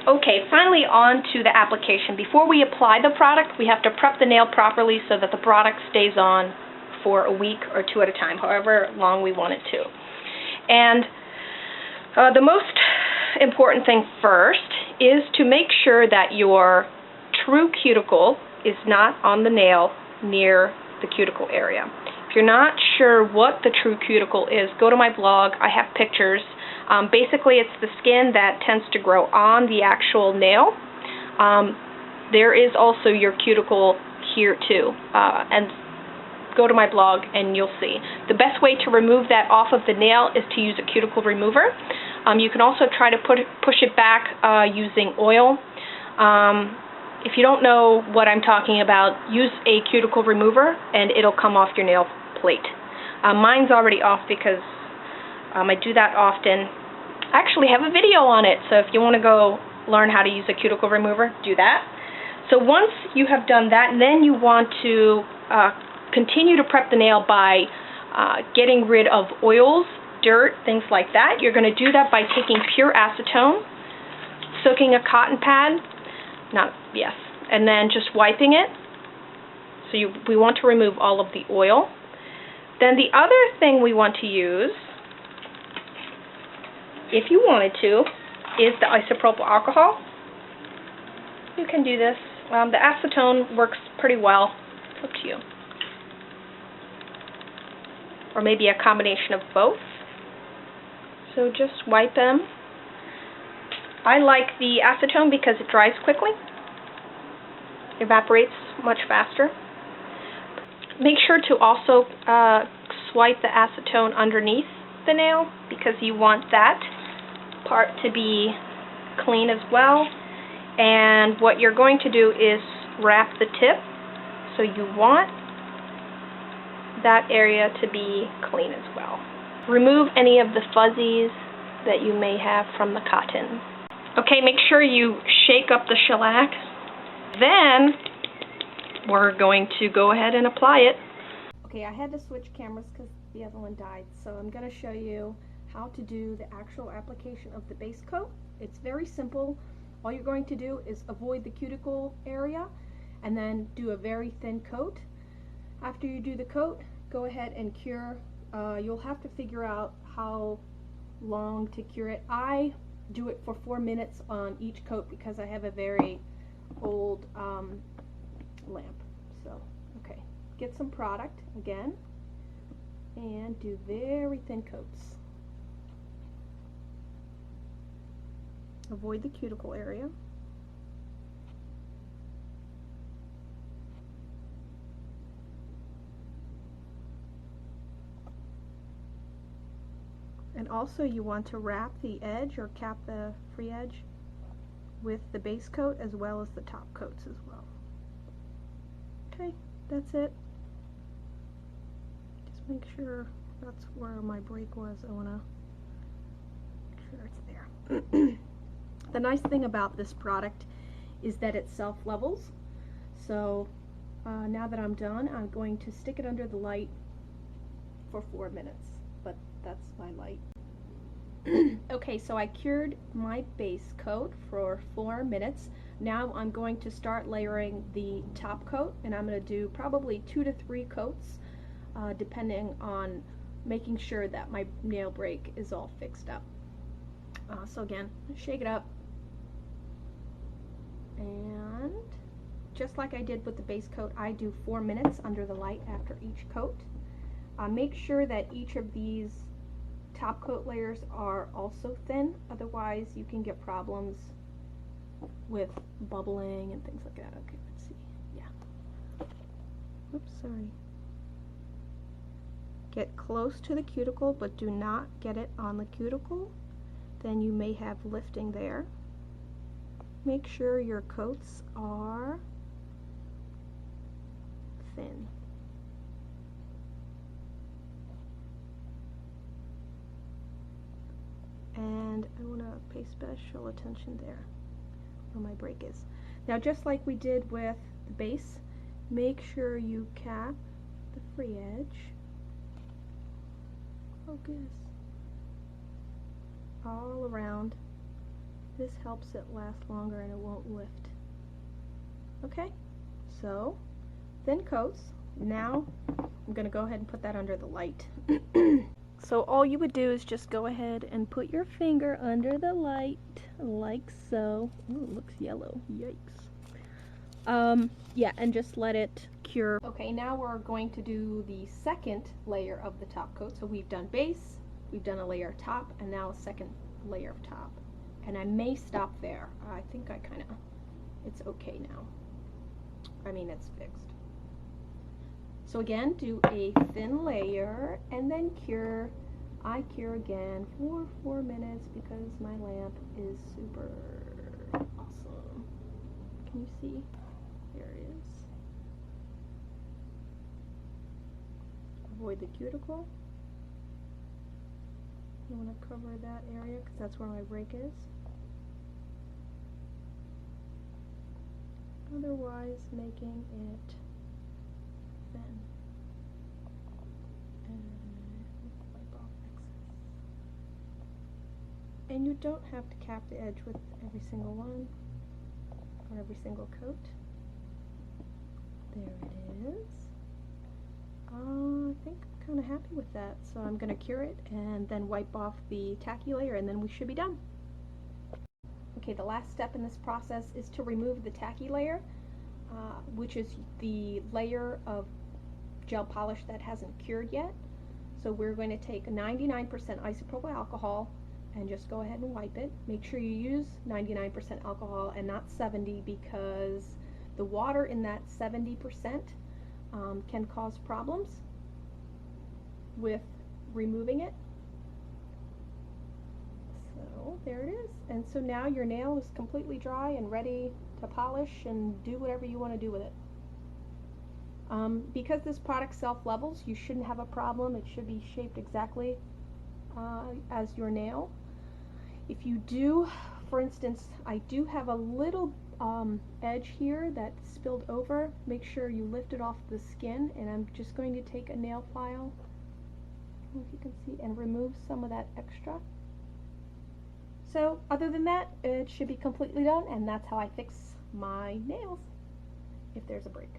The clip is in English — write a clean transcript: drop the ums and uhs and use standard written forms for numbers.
Okay, finally on to the application. Before we apply the product, we have to prep the nail properly so that the product stays on for a week or two at a time, however long we want it to. And the most important thing first is to make sure that your true cuticle is not on the nail near the cuticle area. If you're not sure what the true cuticle is, go to my blog. I have pictures. Basically, it's the skin that tends to grow on the actual nail. There is also your cuticle here too, and go to my blog and you'll see. The best way to remove that off of the nail is to use a cuticle remover. You can also try to push it back using oil. If you don't know what I'm talking about, use a cuticle remover and it'll come off your nail plate. Mine's already off because I do that often. I actually have a video on it, so if you want to go learn how to use a cuticle remover, do that. So once you have done that, then you want to continue to prep the nail by getting rid of oils, dirt, things like that. You're going to do that by taking pure acetone, soaking a cotton pad, and then just wiping it. So we want to remove all of the oil. Then the other thing we want to use, if you wanted to, is the isopropyl alcohol. You can do this. The acetone works pretty well. It's up to you. Or maybe a combination of both. So just wipe them. I like the acetone because it dries quickly. Evaporates much faster. Make sure to also swipe the acetone underneath the nail because you want that part to be clean as well. And what you're going to do is wrap the tip, so you want that area to be clean as well. Remove any of the fuzzies that you may have from the cotton. Okay, make sure you shake up the shellac. Then we're going to go ahead and apply it. Okay, I had to switch cameras because the other one died, so I'm going to show you how to do the actual application of the base coat. It's very simple. All you're going to do is avoid the cuticle area and then do a very thin coat. After you do the coat, go ahead and cure. You'll have to figure out how long to cure it. I do it for 4 minutes on each coat because I have a very old lamp. So, okay, get some product again and do very thin coats. Avoid the cuticle area. And also you want to wrap the edge or cap the free edge with the base coat as well as the top coats as well. Okay, that's it. Just make sure that's where my break was. I want to make sure it's there. The nice thing about this product is that it self-levels. So now that I'm done, I'm going to stick it under the light for 4 minutes. But that's my light. Okay, so I cured my base coat for 4 minutes. Now I'm going to start layering the top coat, and I'm going to do probably 2 to 3 coats, depending on making sure that my nail break is all fixed up. So again, shake it up, and just like I did with the base coat, I do 4 minutes under the light after each coat. Make sure that each of these top coat layers are also thin, otherwise you can get problems with bubbling and things like that. Okay, let's see. Yeah. Oops, sorry. Get close to the cuticle, but do not get it on the cuticle. Then you may have lifting there. Make sure your coats are thin. And I want to pay special attention there where my break is. Now, just like we did with the base, make sure you cap the free edge. Focus all around This helps it last longer and it won't lift. Okay, so thin coats. Now I'm going to go ahead and put that under the light. So all you would do is just go ahead and put your finger under the light like so. Ooh, it looks yellow. Yikes. Yeah, and just let it cure. Okay, now we're going to do the second layer of the top coat. So we've done base, we've done a layer of top, and now a second layer of top. And I may stop there. I think it's okay now. I mean, it's fixed. So again, do a thin layer and then cure. I cure again for 4 minutes because my lamp is super awesome. Can you see? There it is. Avoid the cuticle. You want to cover that area because that's where my break is. Otherwise, making it thin. And wipe off excess. And you don't have to cap the edge with every single one or every single coat. There it is. I think I'm kind of happy with that. So I'm going to cure it and then wipe off the tacky layer and then we should be done. Okay, the last step in this process is to remove the tacky layer, which is the layer of gel polish that hasn't cured yet. So we're going to take 99% isopropyl alcohol and just go ahead and wipe it. Make sure you use 99% alcohol and not 70 because the water in that 70% can cause problems with removing it. So there it is. And so now your nail is completely dry and ready to polish and do whatever you want to do with it. Because this product self-levels, you shouldn't have a problem. It should be shaped exactly as your nail. If you do, for instance, I do have a little edge here that spilled over. Make sure you lift it off the skin, and I'm just going to take a nail file, if you can see, and remove some of that extra. So other than that, it should be completely done, and that's how I fix my nails if there's a break.